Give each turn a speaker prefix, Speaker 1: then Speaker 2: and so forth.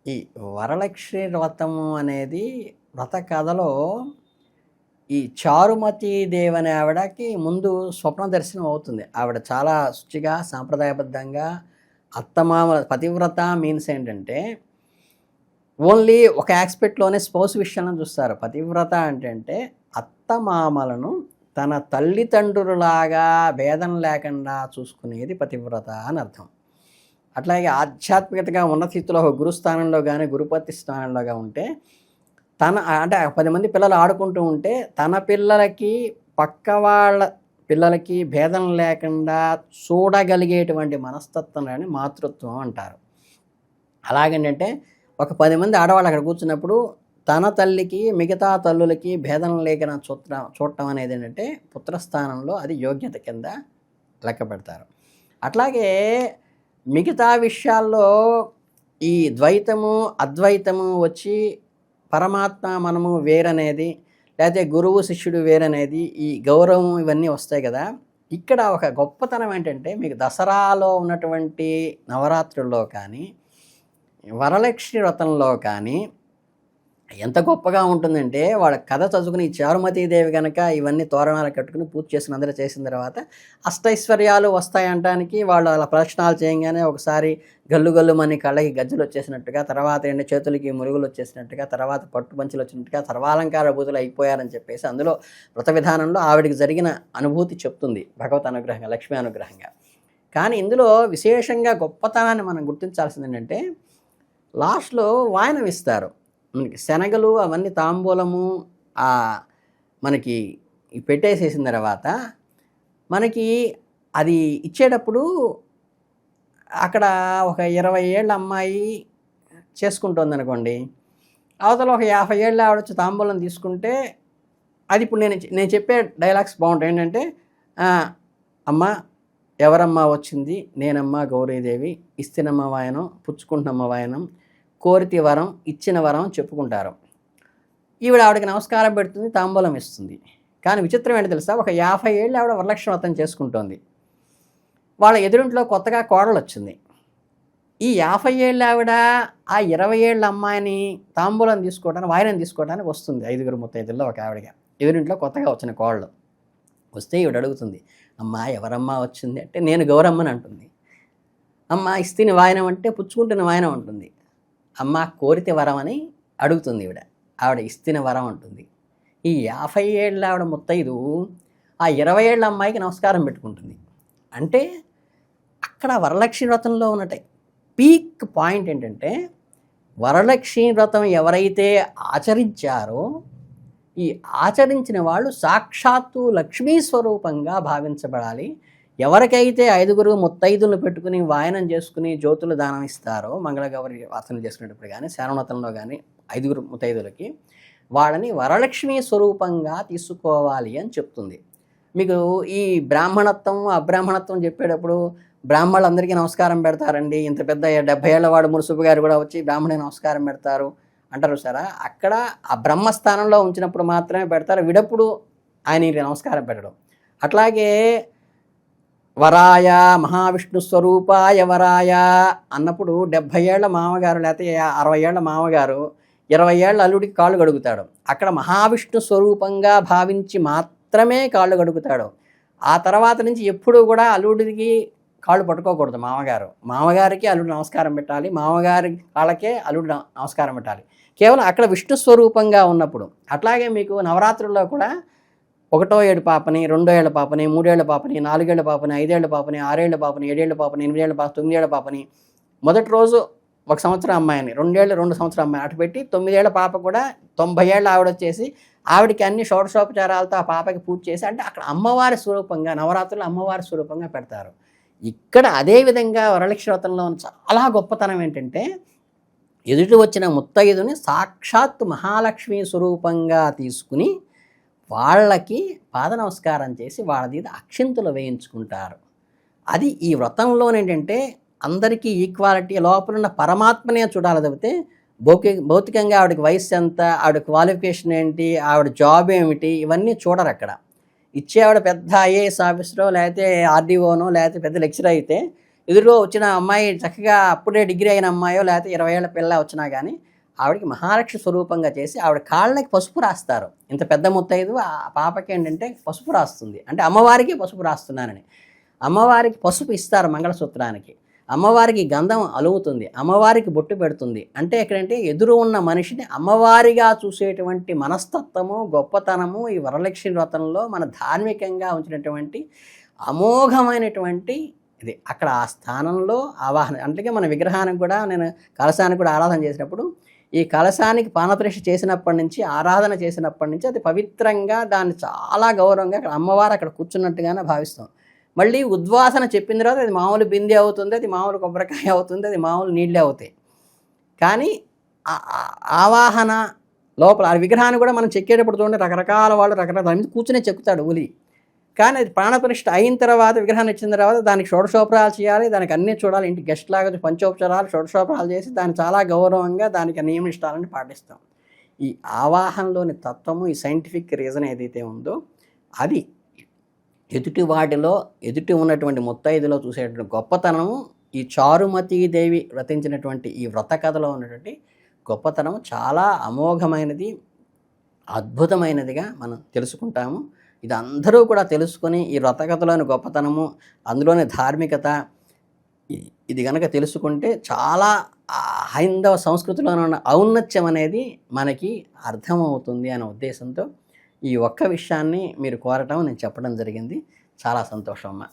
Speaker 1: ఈ వరలక్ష్మి వ్రతము అనేది వ్రత కథలో ఈ చారుమతి దేవి అనే ఆవిడకి ముందు స్వప్న దర్శనం అవుతుంది. ఆవిడ చాలా శుచిగా సాంప్రదాయబద్ధంగా అత్తమామల పతివ్రత మీన్స్ ఏంటంటే ఓన్లీ ఒక ఆస్పెక్ట్లోనే స్పౌస్ విషయంలో చూస్తారు. పతివ్రత అంటే అత్తమామలను తన తల్లిదండ్రులాగా భేదం లేకుండా చూసుకునేది పతివ్రత అని అర్థం. అట్లాగే ఆధ్యాత్మికతగా ఉన్నత స్థితిలో ఒక గురుస్థానంలో కానీ గురుపతి స్థానంలోగా ఉంటే తన అంటే 10 మంది పిల్లలు ఆడుకుంటూ ఉంటే తన పిల్లలకి పక్క వాళ్ళ పిల్లలకి భేదం లేకుండా చూడగలిగేటువంటి మనస్తత్వాన్ని మాతృత్వం అంటారు. అలాగేంటంటే ఒక 10 మంది ఆడవాళ్ళు అక్కడ కూర్చున్నప్పుడు తన తల్లికి మిగతా తల్లులకి భేదం లేకుండా చూడటం అనేది ఏంటంటే పుత్రస్థానంలో అది యోగ్యత కింద లెక్క పెడతారు. అట్లాగే మిగతా విషయాల్లో ఈ ద్వైతము అద్వైతము వచ్చి పరమాత్మ మనము వేరనేది లేకపోతే గురువు శిష్యుడు వేరనేది ఈ గౌరవం ఇవన్నీ వస్తాయి కదా. ఇక్కడ ఒక గొప్పతనం ఏంటంటే మీకు దసరాలో ఉన్నటువంటి నవరాత్రుల్లో కానీ వరలక్ష్మి వ్రతంలో కానీ ఎంత గొప్పగా ఉంటుందంటే వాళ్ళ కథ చదువుకుని ఈ చారుమతీదేవి కనుక ఇవన్నీ తోరణాలు కట్టుకుని పూజ చేసుకుని అందరూ చేసిన తర్వాత అష్టైశ్వర్యాలు వస్తాయంటానికి వాళ్ళు అలా ప్రదక్షిణాలు చేయగానే ఒకసారి గల్లు గల్లు మని కళ్ళకి గజ్జలు వచ్చేసినట్టుగా, తర్వాత చేతులకి మురుగులు వచ్చేసినట్టుగా, తర్వాత పట్టు పంచులు వచ్చినట్టుగా సర్వాలంకార భూతులు అయిపోయారని చెప్పేసి అందులో వ్రత విధానంలో ఆవిడికి జరిగిన అనుభూతి చెప్తుంది భగవత్ అనుగ్రహంగా, లక్ష్మీ అనుగ్రహంగా. కానీ ఇందులో విశేషంగా గొప్పతనాన్ని మనం గుర్తించాల్సింది ఏంటంటే లాస్ట్లో వాయనం ఇస్తారు. మనకి శనగలు అవన్నీ తాంబూలము మనకి పెట్టేసేసిన తర్వాత మనకి అది ఇచ్చేటప్పుడు అక్కడ ఒక 20 ఏళ్ళ అమ్మాయి చేసుకుంటుంది అనుకోండి, అవతల ఒక 50 ఏళ్ళ ఆవిడ వచ్చి తాంబూలం తీసుకుంటే అది ఇప్పుడు నేను చెప్పే డైలాగ్స్ బాగుంటాయి. ఏంటంటే అమ్మ ఎవరమ్మా వచ్చింది, నేనమ్మ గౌరీదేవి, ఇస్తినమ్మ వాయనం, పుచ్చుకుంటున్నమ్మ వాయనం, కోరితి వరం, ఇచ్చిన వరం చెప్పుకుంటారు. ఆవిడకి నమస్కారం పెడుతుంది, తాంబూలం ఇస్తుంది. కానీ విచిత్రం ఏంటి తెలుసా, ఒక 50 ఏళ్ళు ఆవిడ వరలక్ష్మి వ్రతం చేసుకుంటోంది. వాళ్ళ ఎదురింట్లో కొత్తగా కోడలు వచ్చింది. ఈ 50 ఏళ్ళ ఆవిడ ఆ 20 ఏళ్ళ అమ్మాయిని తాంబూలం తీసుకోవడానికి వాయనం తీసుకోవడానికి వస్తుంది. 5 ముత్తైదుల్లో ఒక ఆవిడగా ఎదురింట్లో కొత్తగా వచ్చిన కోడలు వస్తే ఈవిడ అడుగుతుంది, అమ్మా ఎవరమ్మా వచ్చింది అంటే నేను గౌరమ్మని అంటుంది. అమ్మ ఇస్తిని వాయనం అంటే పుచ్చుకుంటున్న వాయనం ఉంటుంది. అమ్మ కోరితే వరం అని అడుగుతుంది ఆవిడ ఇస్తిన వరం అంటుంది. ఈ 50 ఏళ్ళ ఆవిడ ముత్తైదు ఆ 20 ఏళ్ళ అమ్మాయికి నమస్కారం పెట్టుకుంటుంది. అంటే అక్కడ వరలక్ష్మి వ్రతంలో ఉన్నట్టే పీక్ పాయింట్ ఏంటంటే వరలక్ష్మి వ్రతం ఎవరైతే ఆచరించారో ఈ ఆచరించిన వాళ్ళు సాక్షాత్తు లక్ష్మీ స్వరూపంగా భావించబడాలి. ఎవరికైతే 5 ముత్తైదులను పెట్టుకుని వాయనం చేసుకుని జ్యోతులు దానం ఇస్తారో మంగళగౌరి వాసన చేసుకునేటప్పుడు కానీ శానవ్రతంలో కానీ 5 ముత్తైదులకి వాళ్ళని వరలక్ష్మీ స్వరూపంగా తీసుకోవాలి అని చెప్తుంది. మీకు ఈ బ్రాహ్మణత్వం అబ్రాహ్మణత్వం చెప్పేటప్పుడు బ్రాహ్మణులందరికీ నమస్కారం పెడతారండి, ఇంత పెద్ద 70 ఏళ్ల వాడు మురుసుపు గారు కూడా వచ్చి బ్రాహ్మణుని నమస్కారం పెడతారు అంటారు సారా. అక్కడ ఆ బ్రహ్మస్థానంలో ఉంచినప్పుడు మాత్రమే పెడతారు, విడప్పుడు ఆయన నమస్కారం పెట్టడం. అట్లాగే వరాయ మహావిష్ణు స్వరూపాయ వరాయ అన్నప్పుడు 70 ఏళ్ల మామగారు లేకపోతే 60 ఏళ్ల మామగారు 20 ఏళ్ల అల్లుడికి కాళ్ళు కడుగుతాడు. అక్కడ మహావిష్ణు స్వరూపంగా భావించి మాత్రమే కాళ్ళు కడుగుతాడు. ఆ తర్వాత నుంచి ఎప్పుడూ కూడా అల్లుడికి కాళ్ళు పట్టుకోకూడదు. మామగారికి అల్లుడు నమస్కారం పెట్టాలి, మామగారి కాళ్ళకే అల్లుడు నమస్కారం పెట్టాలి, కేవలం అక్కడ విష్ణు స్వరూపంగా ఉన్నప్పుడు. అట్లాగే మీకు నవరాత్రుల్లో కూడా 1వ ఏడు పాపని, 2వ ఏళ్ల పాపని, 3 ఏళ్ల పాపని, 4 ఏళ్ల పాపని, 5 ఏళ్ల పాపని, 6 ఏళ్ల పాపని, 7 ఏళ్ల పాపని, 8 ఏళ్ల పాపని, 9 ఏళ్ల పాపని, మొదటి రోజు 1 సంవత్సరం అమ్మాయిని, 2 ఏళ్ళు 2 సంవత్సరం అమ్మాయి అటు పెట్టి 9 ఏళ్ల పాప కూడా 90 ఏళ్ళ ఆవిడ వచ్చేసి ఆవిడకి అన్ని షోడశోపచారాలతో ఆ పాపకి పూజ చేసి అంటే అక్కడ అమ్మవారి స్వరూపంగా నవరాత్రులు అమ్మవారి స్వరూపంగా పెడతారు. ఇక్కడ అదేవిధంగా వరలక్ష్మి వ్రతంలో చాలా గొప్పతనం ఏంటంటే ఎదుటి వచ్చిన ముత్తైదుని సాక్షాత్ మహాలక్ష్మి స్వరూపంగా తీసుకుని వాళ్ళకి పాద నమస్కారం చేసి వాళ్ళ మీద అక్షింతలు వేయించుకుంటారు. అది ఈ వ్రతంలోనేంటంటే అందరికీ ఈక్వాలిటీ, లోపలున్న పరమాత్మనే చూడాలి తప్పితే భౌతికంగా ఆవిడకి వయసు ఎంత, ఆవిడ క్వాలిఫికేషన్ ఏంటి, ఆవిడ జాబ్ ఏమిటి, ఇవన్నీ చూడరు అక్కడ. ఇచ్చే ఆవిడ పెద్ద ఐఏఎస్ ఆఫీసరో లేకపోతే ఆర్డీఓనో లేకపోతే పెద్ద లెక్చరర్ అయితే ఎదురుగా వచ్చిన అమ్మాయి చక్కగా అప్పుడే డిగ్రీ అయిన అమ్మాయో లేకపోతే 20 ఏళ్ల పిల్ల వచ్చినా కానీ ఆవిడకి మహాలక్ష్మి స్వరూపంగా చేసి ఆవిడ కాళ్ళకి పసుపు రాస్తారు. ఇంత పెద్ద ముత్తైదు ఆ పాపకి ఏంటంటే పసుపు రాస్తుంది. అంటే అమ్మవారికి పసుపు రాస్తున్నానని. అమ్మవారికి పసుపు ఇస్తారు మంగళసూత్రానికి. అమ్మవారికి గంధం అలుముతుంది. అమ్మవారికి బొట్టు పెడుతుంది. అంటే ఎక్కడంటే ఎదురు ఉన్న మనిషిని అమ్మవారిగా చూసేటువంటి మనస్తత్వము, గొప్పతనము ఈ వరలక్ష్మి వ్రతంలో మన ధార్మికంగా ఉంచినటువంటి అమోఘమైనటువంటి ఇది. అక్కడ ఆ స్థానంలో ఆవాహన అంటే మన విగ్రహానికి కూడా నేను కలశానికి కూడా ఆరాధన చేసినప్పుడు ఈ కలశానికి పానప్రతిష్ఠ చేసినప్పటి నుంచి ఆరాధన చేసినప్పటి నుంచి అది పవిత్రంగా దాన్ని చాలా గౌరవంగా అక్కడ అమ్మవారు అక్కడ కూర్చున్నట్టుగానే భావిస్తాం. మళ్ళీ ఉద్వాసన చెప్పిన తర్వాత అది మామూలు బిందె అవుతుంది, అది మామూలు కొబ్బరికాయ అవుతుంది, అది మామూలు నీళ్ళే అవుతాయి. కానీ ఆవాహన లోపల ఆ విగ్రహాన్ని కూడా మనం చెక్కేటప్పుడు చూడండి రకరకాల వాళ్ళు రకరకాల దాని మీద కూర్చునే చెక్కుతాడు ఉలి. కానీ అది ప్రాణప్రతిష్ఠ అయిన తర్వాత విగ్రహాన్ని ఇచ్చిన తర్వాత దానికి షోడశోపచారాలు చేయాలి, దానికి అన్నీ చూడాలి. ఇంటి గెస్ట్ లాగా పంచోపచారాలు షోడశోపచారాలు చేసి దాన్ని చాలా గౌరవంగా దానికి నియమనిష్టాలని పాటిస్తాం. ఈ ఆవాహనలోని తత్వము, ఈ సైంటిఫిక్ రీజన్ ఏదైతే ఉందో అది ఎదుటి వాటిలో ఎదుటి ఉన్నటువంటి ముత్తైదులో చూసేటువంటి గొప్పతనము ఈ చారుమతీదేవి వ్రతించినటువంటి ఈ వ్రత కథలో ఉన్నటువంటి గొప్పతనం చాలా అమోఘమైనది, అద్భుతమైనదిగా మనం తెలుసుకుంటాము. ఇది అందరూ కూడా తెలుసుకొని ఈ వ్రత కథలోని గొప్పతనము, అందులోని ధార్మికత ఇది కనుక తెలుసుకుంటే చాలా హైందవ సంస్కృతిలో ఉన్న ఔన్నత్యం అనేది మనకి అర్థమవుతుంది అనే ఉద్దేశంతో ఈ ఒక్క విషయాన్ని మీరు కోరటం నేను చెప్పడం జరిగింది. చాలా సంతోషం అమ్మా.